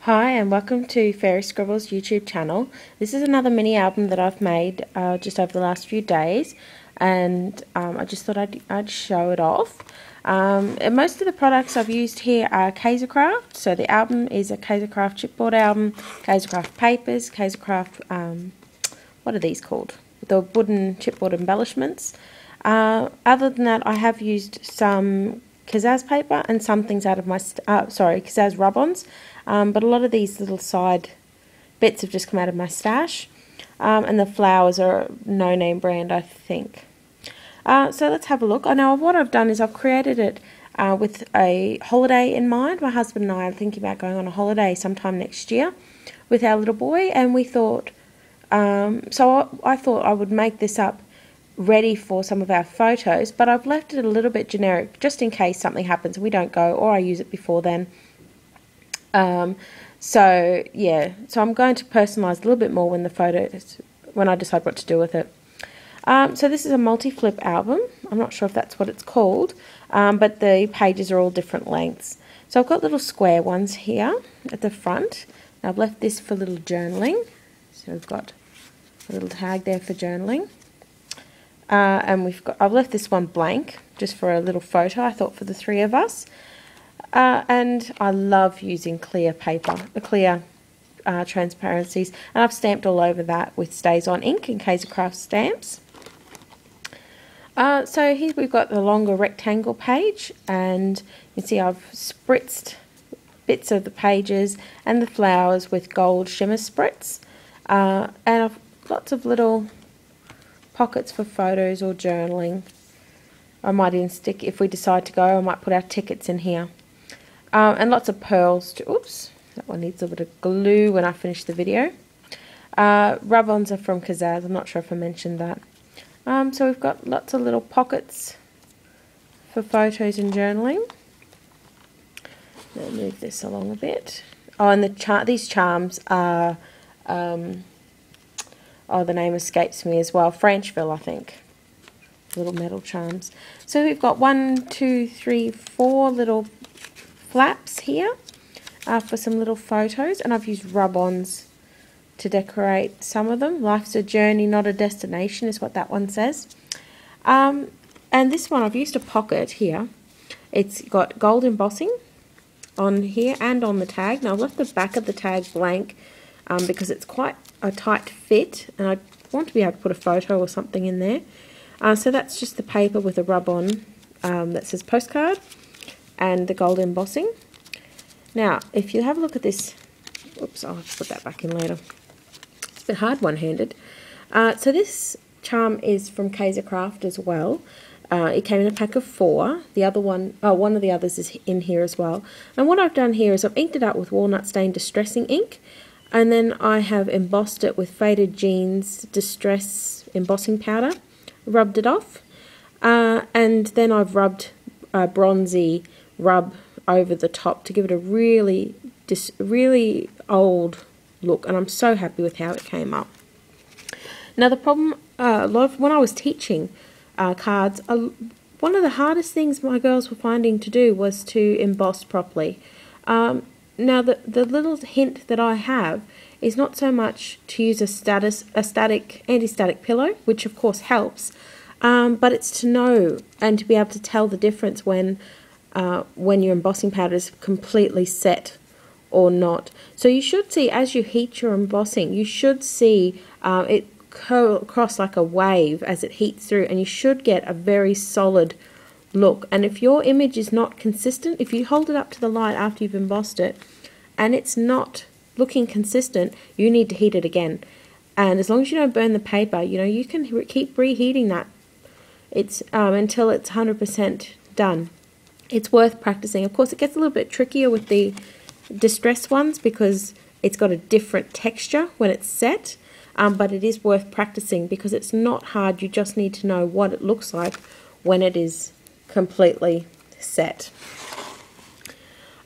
Hi and welcome to Fairy Scribbles YouTube channel. This is another mini album that I've made just over the last few days, and I just thought I'd show it off. And most of the products I've used here are Kaisercraft. So the album is a Kaisercraft chipboard album, Kaisercraft papers, Kaisercraft, what are these called? The wooden chipboard embellishments. Other than that, I have used some Kazaz paper and some things out of my, Kazaz rub-ons. But a lot of these little side bits have just come out of my stash. And the flowers are a no-name brand, I think. So let's have a look. Now what I've done is I've created it with a holiday in mind. My husband and I are thinking about going on a holiday sometime next year with our little boy, and we thought, so I thought I would make this up ready for some of our photos, but I've left it a little bit generic just in case something happens and we don't go, or I use it before then. So yeah, so I'm going to personalize a little bit more when I decide what to do with it. So this is a multi-flip album. I'm not sure if that's what it's called, but the pages are all different lengths. So I've got little square ones here at the front. Now I've left this for little journaling. So we've got a little tag there for journaling. And I've left this one blank just for a little photo, I thought, for the three of us. And I love using clear paper, clear transparencies, and I've stamped all over that with Stays On ink and Kaisercraft stamps. So here we've got the longer rectangle page, and you can see I've spritzed bits of the pages and the flowers with gold shimmer spritz, and I've lots of little pockets for photos or journaling. I might even stick, if we decide to go, I might put our tickets in here. And lots of pearls too. Oops, that one needs a bit of glue when I finish the video. Rub-ons are from Kazaz, I'm not sure if I mentioned that. So we've got lots of little pockets for photos and journaling. I'll move this along a bit. Oh, and these charms are, the name escapes me as well, Franchville, I think. Little metal charms. So we've got 1, 2, 3, 4 little flaps here for some little photos, and I've used rub-ons to decorate some of them. Life's a journey, not a destination, is what that one says. And this one, I've used a pocket here. It's got gold embossing on here and on the tag. Now I've left the back of the tag blank because it's quite a tight fit, and I want to be able to put a photo or something in there. So that's just the paper with a rub-on that says postcard and the gold embossing. Now, if you have a look at this, oops, I'll have to put that back in later. It's a bit hard one-handed. So this charm is from Kaisercraft as well. It came in a pack of 4. The other one, one of the others is in here as well. And what I've done here is I've inked it up with walnut stain distressing ink, and then I have embossed it with Faded Jeans Distress embossing powder, rubbed it off, and then I've rubbed bronzy rub over the top to give it a really old look, and I'm so happy with how it came up. Now the problem, when I was teaching cards, one of the hardest things my girls were finding to do was to emboss properly. Now the little hint that I have is not so much to use anti-static pillow, which of course helps, but it's to know and to be able to tell the difference when your embossing powder is completely set or not. So you should see, as you heat your embossing, you should see it curl across like a wave as it heats through, and you should get a very solid look. And if your image is not consistent, if you hold it up to the light after you've embossed it and it's not looking consistent, you need to heat it again. And as long as you don't burn the paper, you can keep reheating that. It's until it's 100% done. It's worth practicing. Of course, it gets a little bit trickier with the distressed ones because it's got a different texture when it's set, but it is worth practicing because it's not hard. You just need to know what it looks like when it is completely set.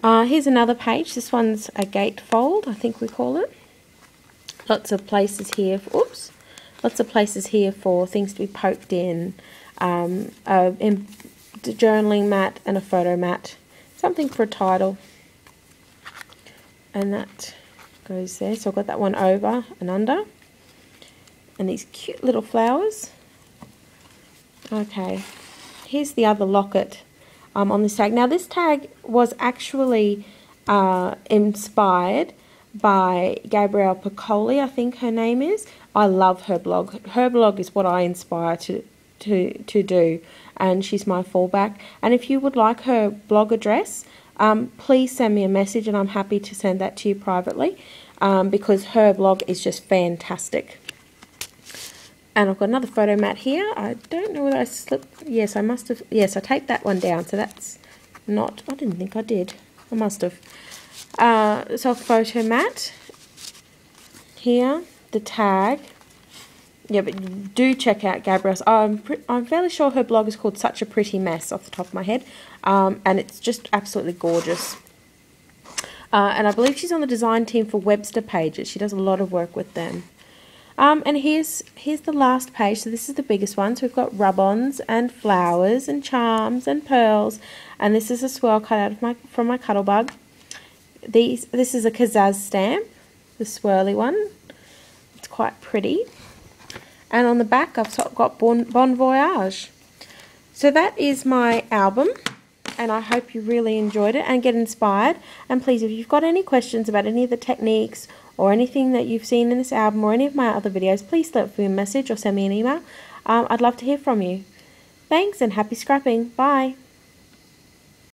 Here's another page. This one's a gatefold, I think we call it. Lots of places here. Lots of places here for things to be poked in. The journaling mat and a photo mat. Something for a title. And that goes there. So I've got that one over and under. And these cute little flowers. Okay, here's the other locket on this tag. Now this tag was actually inspired by Gabrielle Piccoli, I think her name is. I love her blog. Her blog is what I inspire to do, and she's my fallback. And if you would like her blog address, please send me a message and I'm happy to send that to you privately, because her blog is just fantastic. And I've got another photo mat here. I don't know whether I slipped. Yes, I must have. Yes, I taped that one down. So that's not. I didn't think I did. I must have. So a photo mat here. The tag. Yeah, but do check out Gabrielle's. I'm fairly sure her blog is called Such a Pretty Mess off the top of my head. And it's just absolutely gorgeous. And I believe she's on the design team for Webster Pages. She does a lot of work with them. And here's the last page. So this is the biggest one. So we've got rub-ons and flowers and charms and pearls. And this is a swirl cut out of from my Cuttlebug. This is a Kazaz stamp, the swirly one. It's quite pretty. And on the back I've got Bon Voyage. So that is my album. And I hope you really enjoyed it and get inspired. And please, if you've got any questions about any of the techniques or anything that you've seen in this album or any of my other videos, please leave me a message or send me an email. I'd love to hear from you. Thanks and happy scrapping. Bye.